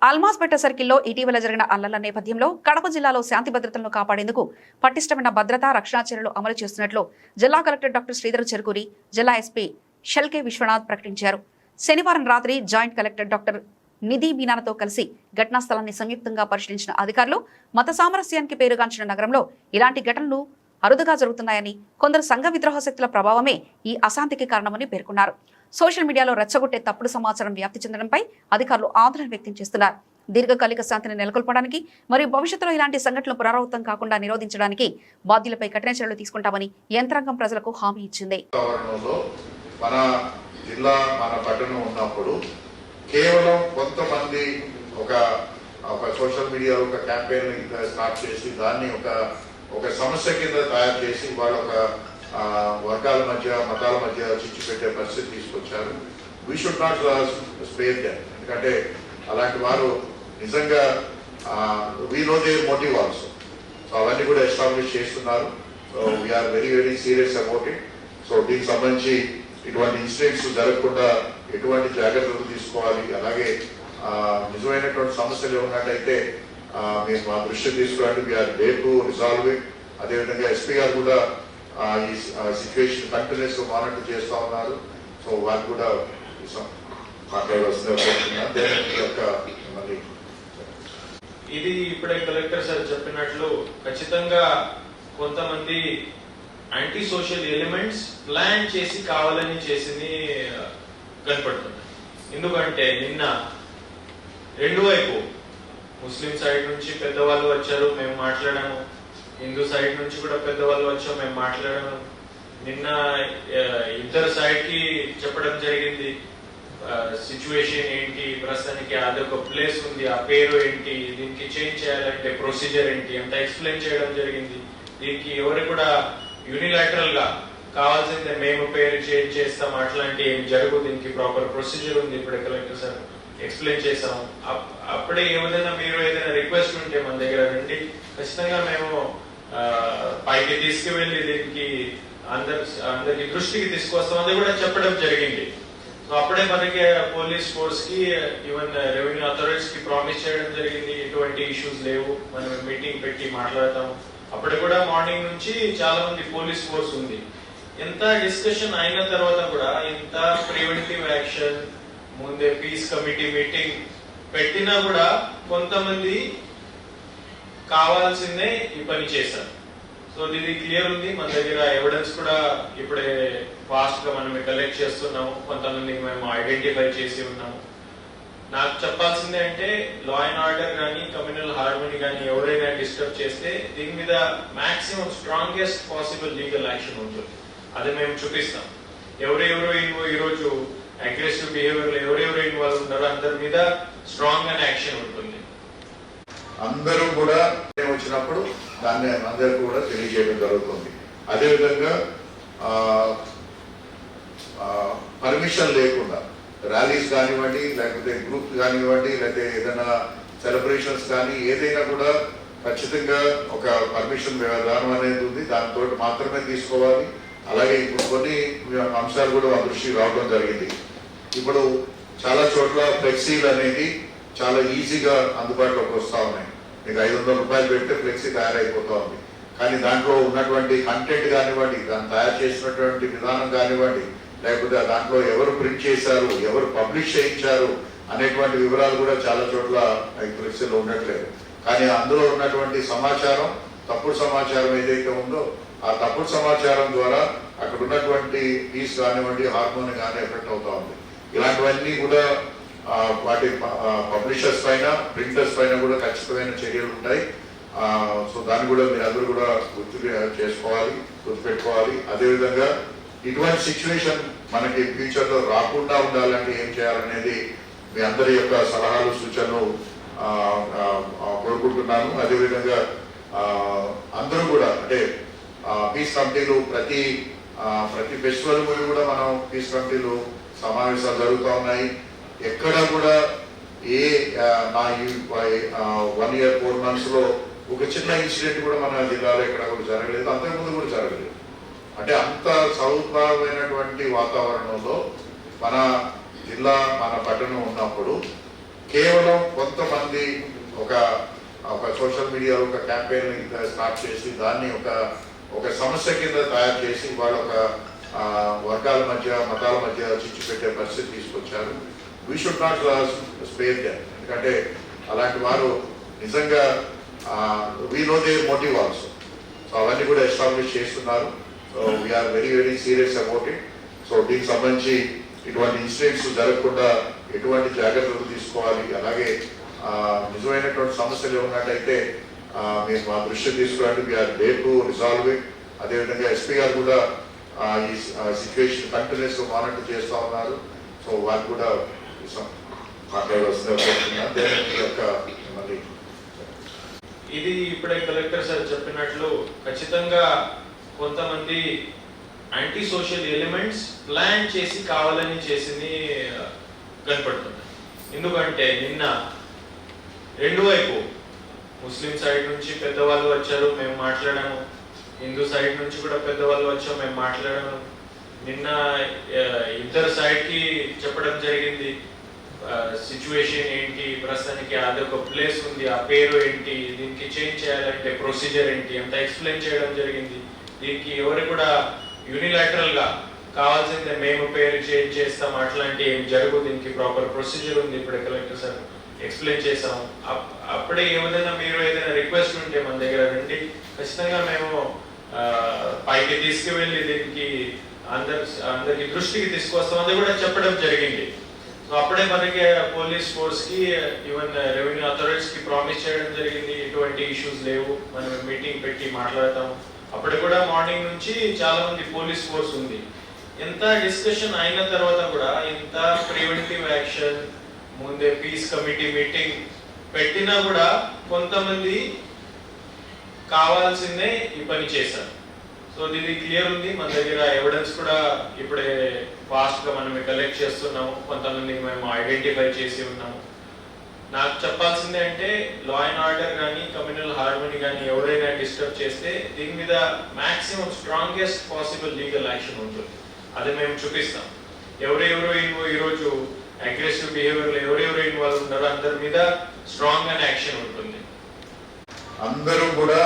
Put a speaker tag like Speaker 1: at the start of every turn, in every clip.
Speaker 1: అల్మాస్పేట సర్కిల్లో ఇటీవల జరిగిన అల్లర్ల నేపథ్యంలో కడప జిల్లాలో శాంతి భద్రతలను కాపాడేందుకు పటిష్టమైన భద్రతా రక్షణ చర్యలు అమలు చేస్తున్నట్లు జిల్లా కలెక్టర్ డాక్టర్ శ్రీధర్ చెరుకూరి, జిల్లా ఎస్పీ షెల్కే విశ్వనాథ్ ప్రకటించారు. శనివారం రాత్రి జాయింట్ కలెక్టర్ డాక్టర్ నిధి మీనాతో కలిసి ఘటనా స్థలాన్ని సంయుక్తంగా పరిశీలించిన అధికారులు మత సామరస్యానికి పేరుగాంచిన నగరంలో ఇలాంటి ఘటనలు అరుదుగా జరుగుతున్నాయని, కొందరు సంఘ విద్రోహ శక్తుల ప్రభావమే ఈ అశాంతికి కారణమని పేర్కొన్నారు. సోషల్ మీడియాలో రెచ్చగొట్టే తప్పుడు సమాచారం వ్యాప్తి చెందడంపై అధికారులు ఆందోళన వ్యక్తం చేస్తున్నారు. దీర్ఘకాలిక శాంతిని నెలకొల్పడానికి మరియు భవిష్యత్తులో ఇలాంటి సంఘటనలు పునరావృతం కాకుండా నిరోధించడానికి బాధ్యులపై కఠిన చర్యలు తీసుకుంటామని యంత్రాంగం ప్రజలకు హామీ ఇచ్చింది.
Speaker 2: మన జిల్లా మన పట్టణం ఉన్నప్పుడు కేవలం కొంతమంది ఒక సోషల్ మీడియాలో ఒక క్యాంపెయిన్ స్టార్ట్ చేసి దాన్ని ఒక సమస్య కింద తయారు చేసి వాళ్ళ ఒక వర్గాల మధ్య మతాల మధ్య చిచ్చు పెట్టే పరిస్థితి తీసుకొచ్చారు. We should not spare them. ఎందుకంటే అలాంటి వారు నిజంగా we know their motive also. So అవన్నీ కూడా ఎస్టాబ్లిష్ చేస్తున్నారు. So we are very very serious about it. So దీనికి సంబంధించి ఇటువంటి ఇన్సిడెంట్స్ జరగకుండా ఎటువంటి జాగ్రత్తలు తీసుకోవాలి, అలాగే నిజమైనటువంటి సమస్యలు ఉన్నట్టయితే మీరు మా దృష్టికి తీసుకురండి. We are there to resolve it. అదేవిధంగా ఎస్పీ గారు కూడా ఈ సిచ్యువేషన్ కంటిన్యూస్ గా మానిటర్ చేస్తా ఉన్నారు. సో వారు కూడా
Speaker 3: ఇది ఇప్పుడే కలెక్టర్ సార్ చెప్పినట్లు ఖచ్చితంగా కొంతమంది యాంటీ సోషల్ ఎలిమెంట్స్ ప్లాన్ చేసి కావాలని చేసింది కనపడుతుంది. ఎందుకంటే నిన్న రెండు వైపు ముస్లిం సైడ్ నుంచి పెద్దవాళ్ళు వచ్చారు, మేము మాట్లాడాము. హిందూ సైడ్ నుంచి కూడా పెద్దవాళ్ళు వచ్చాము, మేము మాట్లాడాము. నిన్న ఇద్దరు సైడ్ కి చెప్పడం జరిగింది సిచ్యువేషన్ ఏంటి, ప్రస్తుతానికి అదొక ప్లేస్ ఉంది, ఆ పేరు ఏంటి, దీనికి చేంజ్ చేయాలంటే ప్రొసీజర్ ఏంటి అంత ఎక్స్ప్లెయిన్ చేయడం జరిగింది. దీనికి ఎవరు కూడా యూనిలాటరల్ గా కావాల్సిందే మేము పేరు చేంజ్ చేస్తాం అట్లాంటి ఏం జరగదు. దీనికి ప్రాపర్ ప్రొసీజర్ ఉంది. ఇప్పుడే కలెక్టర్ సార్ ఎక్స్ప్లెయిన్ చేసాం. అప్పుడే ఏదైనా మీరు ఏదైనా రిక్వెస్ట్ ఉంటే మన దగ్గర రండి, ఖచ్చితంగా మేము పైకి తీసుకువెళ్ళి దీనికి అందరికి దృష్టికి తీసుకొస్తాం అని కూడా చెప్పడం జరిగింది. సో అప్పుడే మనకి పోలీస్ ఫోర్స్ కి ఈవెన్ రెవెన్యూ అథారిటీస్ కి ప్రామిస్ చేయడం జరిగింది ఎటువంటి ఇష్యూస్ లేవు, మనం మీటింగ్ పెట్టి మాట్లాడతాము. అప్పుడు కూడా మార్నింగ్ నుంచి చాలా మంది పోలీస్ ఫోర్స్ ఉంది. ఎంత డిస్కషన్ అయిన తర్వాత కూడా ఇంత ప్రివెంటివ్ యాక్షన్ ముందే పీస్ కమిటీ మీటింగ్ పెట్టినా కూడా కొంతమంది కావాల్సిందే ఈ పని చేశారు. సో ఇది క్లియర్ ఉంది. మన దగ్గర ఎవిడెన్స్ కూడా ఇప్పుడే ఫాస్ట్ గా మనం కలెక్ట్ చేస్తున్నాము. కొంతమందికి మేము ఐడెంటిఫై చేసి ఉన్నాము. నాకు చెప్పాల్సిందే అంటే లా అండ్ ఆర్డర్ కానీ కమ్యూనల్ హార్మోనీ కానీ ఎవరైనా డిస్టర్బ్ చేస్తే దీని మీద maximum strongest possible legal action ఉంటుంది. అది మేము చూపిస్తాం. ఎవరెవరు ఈరోజు అగ్రెసివ్ బిహేవియర్ ఎవరెవరు ఇన్వాల్వ్ ఉంటారో అందరి మీద స్ట్రాంగ్ గా యాక్షన్ ఉంటుంది.
Speaker 2: అందరూ కూడా వచ్చినప్పుడు దాన్ని అందరికీ కూడా తెలియజేయడం జరుగుతుంది. అదేవిధంగా పర్మిషన్ లేకుండా ర్యాలీస్ కానివ్వండి, లేకపోతే గ్రూప్ కానివ్వండి, లేకపోతే ఏదైనా సెలబ్రేషన్స్ కానీ ఏదైనా కూడా ఖచ్చితంగా ఒక పర్మిషన్ విధానం అనేది ఉంది. దాంతో మాత్రమే తీసుకోవాలి. అలాగే ఇప్పుడు కొన్ని అంశాలు కూడా మా దృష్టికి రావడం జరిగింది. ఇప్పుడు చాలా చోట్ల ఫ్లెక్సీలు అనేది చాలా ఈజీగా అందుబాటులోకి వస్తూ ఉన్నాయి. మీకు 500 రూపాయలు పెడితే ఫ్లెక్సీ తయారైపోతా ఉంది. కానీ దాంట్లో ఉన్నటువంటి కంటెంట్ కానివ్వండి, దాన్ని తయారు చేసినటువంటి విధానం కానివ్వండి, లేకపోతే దాంట్లో ఎవరు ప్రింట్ చేశారు, ఎవరు పబ్లిష్ చేయించారు అనేటువంటి వివరాలు కూడా చాలా చోట్ల ఫ్లెక్సీలో ఉండట్లేదు. కానీ అందులో ఉన్నటువంటి సమాచారం, తప్పుడు సమాచారం ఏదైతే ఉందో ఆ తప్పుడు సమాచారం ద్వారా అక్కడ ఉన్నటువంటి పీస్ కానివ్వండి, హార్మోన్ కానీ ఎఫెక్ట్ అవుతా ఉంది. ఇలాంటివన్నీ కూడా వాటి పబ్లిషర్స్ పైన, ప్రింటర్స్ పైన కూడా ఖచ్చితమైన చర్యలు ఉంటాయి. సో దాన్ని కూడా మీరు అందరూ కూడా గుర్తుపెట్టుకోవాలి. అదేవిధంగా ఇటువంటి సిచ్యువేషన్ మనకి ఫ్యూచర్ లో రాకుండా ఉండాలంటే ఏం చేయాలనేది మీ అందరి యొక్క సలహాలు, సూచనలు కోరుకుంటున్నాను. అదేవిధంగా అందరూ కూడా అంటే పీస్ కమిటీలు ప్రతి ఫెస్టివల్ ముందు కూడా మనం పీస్ కమిటీలు సమావేశాలు జరుగుతూ ఉన్నాయి. ఎక్కడ కూడా నా 1 year 4 months లో ఒక చిన్న ఇన్సిడెంట్ కూడా మన జిల్లాలో ఎక్కడ కూడా జరగలేదు, అంతకుముందు కూడా జరగలేదు. అంటే అంత సౌకర్యమైనటువంటి వాతావరణంలో మన జిల్లా మన పట్టణం ఉన్నప్పుడు కేవలం కొంతమంది ఒక ఒక సోషల్ మీడియాలో ఒక క్యాంపెయిన్ స్టార్ట్ చేసి దాన్ని ఒక సమస్య కింద తయారు చేసి వాళ్ళ ఒక వర్గాల మధ్య మతాల మధ్య చిచ్చు పెట్టే పరిస్థితి తీసుకొచ్చారు. We should not spare them. ఎందుకంటే అలాంటి వారు నిజంగా we know their motive also. So అవన్నీ కూడా ఎస్టాబ్లిష్ చేస్తున్నారు. So we are very very serious about it. So దీనికి సంబంధించి ఇటువంటి ఇన్సిడెంట్స్ జరగకుండా ఎటువంటి జాగ్రత్తలు తీసుకోవాలి, అలాగే నిజమైనటువంటి సమస్యలు ఉన్నట్టయితే మీరు మా దృష్టికి తీసుకురండి. We are there to resolve it. అదేవిధంగా ఎస్పీ గారు కూడా ఈ సిచ్యువేషన్ కంటిన్యూస్ మానిటర్ చేస్తూ ఉన్నారు. సో వారు కూడా మాట్లాడవలసిందిగా మళ్ళీ
Speaker 3: ఇది ఇప్పుడే కలెక్టర్ సార్ చెప్పినట్లు ఖచ్చితంగా కొంతమంది యాంటీ సోషల్ ఎలిమెంట్స్ ప్లాన్ చేసి కావాలని చేసింది కనపడుతుంది. ఎందుకంటే నిన్న రెండు వైపు ముస్లిం సైడ్ నుంచి పెద్దవాళ్ళు వచ్చారు, మేము మాట్లాడాము. హిందూ సైడ్ నుంచి కూడా పెద్దవాళ్ళు వచ్చాము, మేము మాట్లాడాము. నిన్న ఇద్దరు సైడ్కి చెప్పడం జరిగింది సిచ్యువేషన్ ఏంటి, ప్రస్తుతానికి అదొక ప్లేస్ ఉంది, ఆ పేరు ఏంటి, దీనికి చేంజ్ చేయాలంటే ప్రొసీజర్ ఏంటి అంత ఎక్స్ప్లెయిన్ చేయడం జరిగింది. దీనికి ఎవరు కూడా యూనిలాటరల్ గా కావాల్సిందే మేము పేరు చేంజ్ చేస్తాం అట్లాంటి ఏం జరగదు. దీనికి ప్రాపర్ ప్రొసీజర్ ఉంది. ఇప్పుడే కలెక్టర్ సార్ ఎక్స్ప్లెయిన్ చేసాము. అప్పుడే ఏదైనా మీరు ఏదైనా రిక్వెస్ట్ ఉంటే మన దగ్గర రండి, ఖచ్చితంగా మేము పైకి తీసుకువెళ్ళి దీనికి అందరికి దృష్టికి తీసుకొస్తాం అది కూడా చెప్పడం జరిగింది. సో అప్పుడే మనకి పోలీస్ ఫోర్స్ కి ఈవెన్ రెవెన్యూ అథారిటీస్ కి ప్రామిస్ చేయడం జరిగింది ఎటువంటి ఇష్యూస్ లేవు, మనం మీటింగ్ పెట్టి మాట్లాడతాము. అప్పుడు కూడా మార్నింగ్ నుంచి చాలా మంది పోలీస్ ఫోర్స్ ఉంది. ఎంత డిస్కషన్ అయిన తర్వాత కూడా ఇంత ప్రివెంటివ్ యాక్షన్ ముందే పీస్ కమిటీ మీటింగ్ పెట్టినా కూడా కొంతమంది కావాల్సిందే ఈ పని చేశారు. సో ఇది క్లియర్ ఉంది. మన దగ్గర ఎవిడెన్స్ కూడా ఇప్పుడే ఫాస్ట్ గా మనం కలెక్ట్ చేస్తున్నాము. కొంతమంది మేము ఐడెంటిఫై చేసి ఉన్నాము. నాకు చెప్పాల్సిందే అంటే లా అండ్ ఆర్డర్ కానీ కమ్యూనల్ హార్మనీ కానీ ఎవరైనా డిస్టర్బ్ చేస్తే దీని మీద maximum strongest possible legal action ఉంటుంది. అది మేము చూపిస్తాం. ఎవరెవరు ఈరోజు అగ్రెసివ్ బిహేవియర్ ఎవరెవరు ఇన్వాల్వ్ ఉన్నారో అందరి మీద స్ట్రాంగ్ అనే యాక్షన్ ఉంటుంది.
Speaker 2: అందరూ కూడా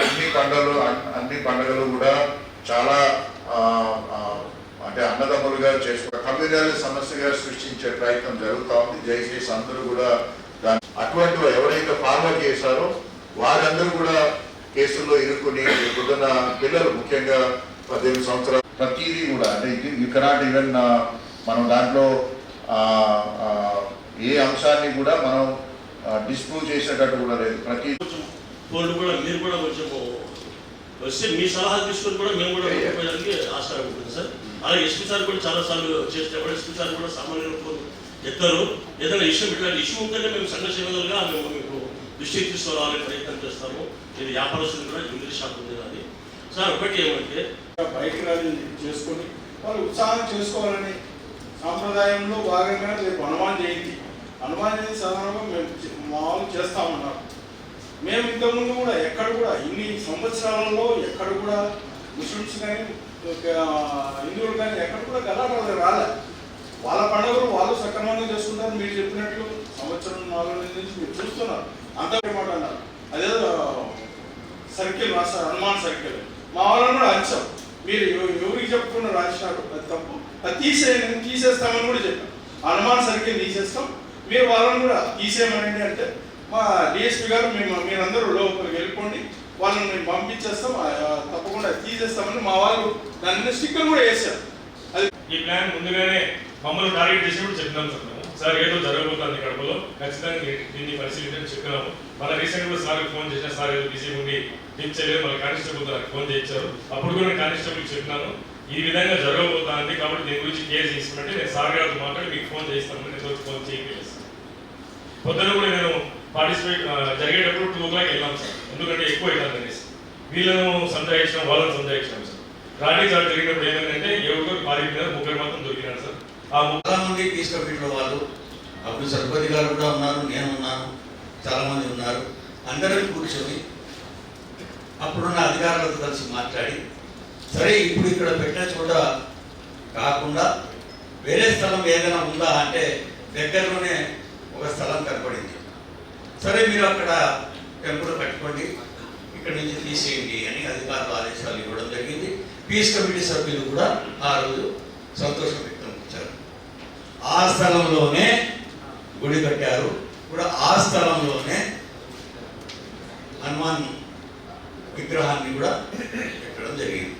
Speaker 2: అన్ని పండుగలు కూడా చాలా అంటే అన్నదమ్ములుగా చేసుకో కమ్యూనల్ సమస్యగా సృష్టించే ప్రయత్నం జరుగుతూ ఉంది. దయచేసి అందరూ కూడా అటువంటి ఎవరైతే ఫార్వర్డ్ చేశారో వారందరూ కూడా కేసుల్లో ఇరుక్కుని పొద్దున్న పిల్లలు ముఖ్యంగా 18 సంవత్సరాలు ప్రతిదీ కూడా అంటే యూ కెనాట్ ఈవెన్ మనం దాంట్లో ఏ అంశాన్ని కూడా మనం డిస్ప్రూవ్ చేసేటట్టు కూడా లేదు. ప్రతి
Speaker 4: వాళ్ళు కూడా మీరు కూడా కొంచెం వస్తే మీ సలహా తీసుకొని కూడా మేము కూడా పోయడానికి ఆస్కారం ఉంటుంది సార్. అలాగే ఎస్పీ సార్ కూడా చాలాసార్లు చేసినప్పుడు ఎస్పీ సార్ కూడా సామాన్యులు ఎత్తారు. ఏదైనా ఇష్యూ ఇట్లాంటి ఇష్యూ ఉందంటే మేము సంఘ సేవలుగా మేము మీకు దృష్టికి తీసుకురావాలని ప్రయత్నం చేస్తాము. ఇది వ్యాపారస్తులు కూడా ఇంగ్లీష్ షాప్ ఉంది అది సార్. ఒకటి ఏమంటే
Speaker 5: బైక్ ర్యాలీ చేసుకొని వాళ్ళు ఉత్సాహం చేసుకోవాలని సాంప్రదాయంలో భాగంగా రేపు హనుమాన్ జయంతి సాధారణంగా మేము మామూలు చేస్తామన్నారు. మేము ఇంతకుముందు కూడా ఎక్కడ కూడా ఇన్ని సంవత్సరాలలో ఎక్కడ కూడా ముస్లిమ్స్ కానీ హిందువులు కానీ ఎక్కడ కూడా గలాటలు రాలే. వాళ్ళ పండుగలు వాళ్ళు సక్రమంగా చేసుకుంటారు. మీరు చెప్పినట్లు సంవత్సరం 4 నెలల నుంచి మీరు చూస్తున్నారు. అంత మాట అన్నారు. అదేదో సర్కిల్ రాస్తారు హనుమాన్ సర్కిల్. మా వాళ్ళని కూడా అరిచాం. మీరు ఎవరికి చెప్పుకున్న రాసినారు అది తప్పు, అది తీసేస్తామని కూడా చెప్పాం. హనుమాన్ సర్కిల్ తీసేస్తాం, మీరు వాళ్ళని కూడా తీసేయమనండి అంటే మా డిఎస్పీ గారు మీరందరూ లోపలికి వెళ్ళిపోండి, వాళ్ళని మేము పంపించేస్తాం, తప్పకుండా తీసేస్తామని మా వాళ్ళు దాని మీద స్టిక్కర్ కూడా వేశారు. అది
Speaker 6: ఈ ప్లాన్ ముందుగానే మమ్మల్ని టార్గెట్ చేసినప్పుడు చెప్పినాం సార్. మేము సార్ ఏదో జరగబోతుంది కడపలో, ఖచ్చితంగా దీన్ని పరిశీలించని చెప్పినాము. మళ్ళీ రీసెంట్ కూడా సార్కి ఫోన్ చేసిన, సార్ ఏదో బిజీ ఉండి దించలేదు, మళ్ళీ కానిస్టేబుల్ నాకు ఫోన్ చేయించారు. అప్పుడు కూడా నేను కానిస్టేబుల్కి చెప్పినాను ఈ విధంగా జరగబోతుంది కాబట్టి దీని గురించి కేర్ తీసుకున్నట్టు నేను సార్ గారితో మాట్లాడి మీకు ఫోన్ చేస్తాను. నేను ఫోన్ చేయలేదు. పొద్దున కూడా నేను పార్టిసిపేట్ జరిగేటప్పుడు 2 o'clock వెళ్ళాం సార్. ఎందుకంటే ఎక్కువ అవుతుంది అనేసి వీళ్ళను సంజాయించడం, వాళ్ళని సంజాయించడం సార్. రాణి సార్ జరిగినప్పుడు ఏమైందంటే ఎవరికొరు పారిపోయినారు, 3 మాత్రం దొరికినారు సార్. ఆ
Speaker 7: చాలా మంది పీస్ కమిటీలో వాళ్ళు అప్పుడు సరపతి గారు కూడా ఉన్నారు, నేను ఉన్నాను, చాలా మంది ఉన్నారు. అందరం కూర్చొని అప్పుడున్న అధికారులతో కలిసి మాట్లాడి సరే ఇప్పుడు ఇక్కడ పెట్టిన చోట కాకుండా వేరే స్థలం ఏదైనా ఉందా అంటే దగ్గరలోనే ఒక స్థలం కనపడింది. సరే మీరు అక్కడ టెంపుల్ కట్టుకోండి, ఇక్కడి నుంచి తీసేయండి అని అధికారులు ఆదేశాలు ఇవ్వడం జరిగింది. పీస్ కమిటీ సభ్యులు కూడా ఆ రోజు సంతోషం వ్యక్తం చేశారు. ఆ స్థలంలోనే గుడి కట్టారు, కూడా ఆ స్థలంలోనే హనుమాన్ విగ్రహాన్ని కూడా పెట్టడం జరిగింది.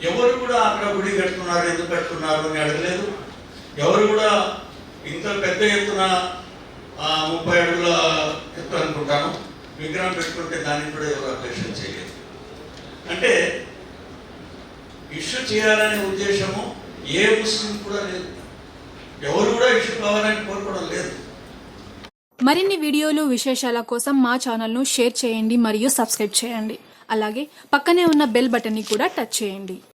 Speaker 7: ఎవరు కూడా అక్కడ గుడి కట్టుకున్నారు, ఎందుకు కట్టుకున్నారు అని అడగలేదు. ఎవరు కూడా ఇంత పెద్ద ఎత్తున 30 అడుగుల ఎత్తు అనుకుంటాను విగ్రహం పెట్టుకుంటే దానికి కూడా ఎవరు అబ్జెక్షన్ చేయలేదు. అంటే ఇష్యూ చేయాలనే ఉద్దేశము ఏ ముస్లిం కూడా లేదు, ఎవరు కూడా ఇష్యూ కావాలని కోరుకోవడం లేదు.
Speaker 8: మరిన్ని వీడియోలు విశేషాల కోసం మా ఛానల్ను షేర్ చేయండి మరియు సబ్స్క్రైబ్ చేయండి. అలాగే పక్కనే ఉన్న బెల్ బటన్ని కూడా టచ్ చేయండి.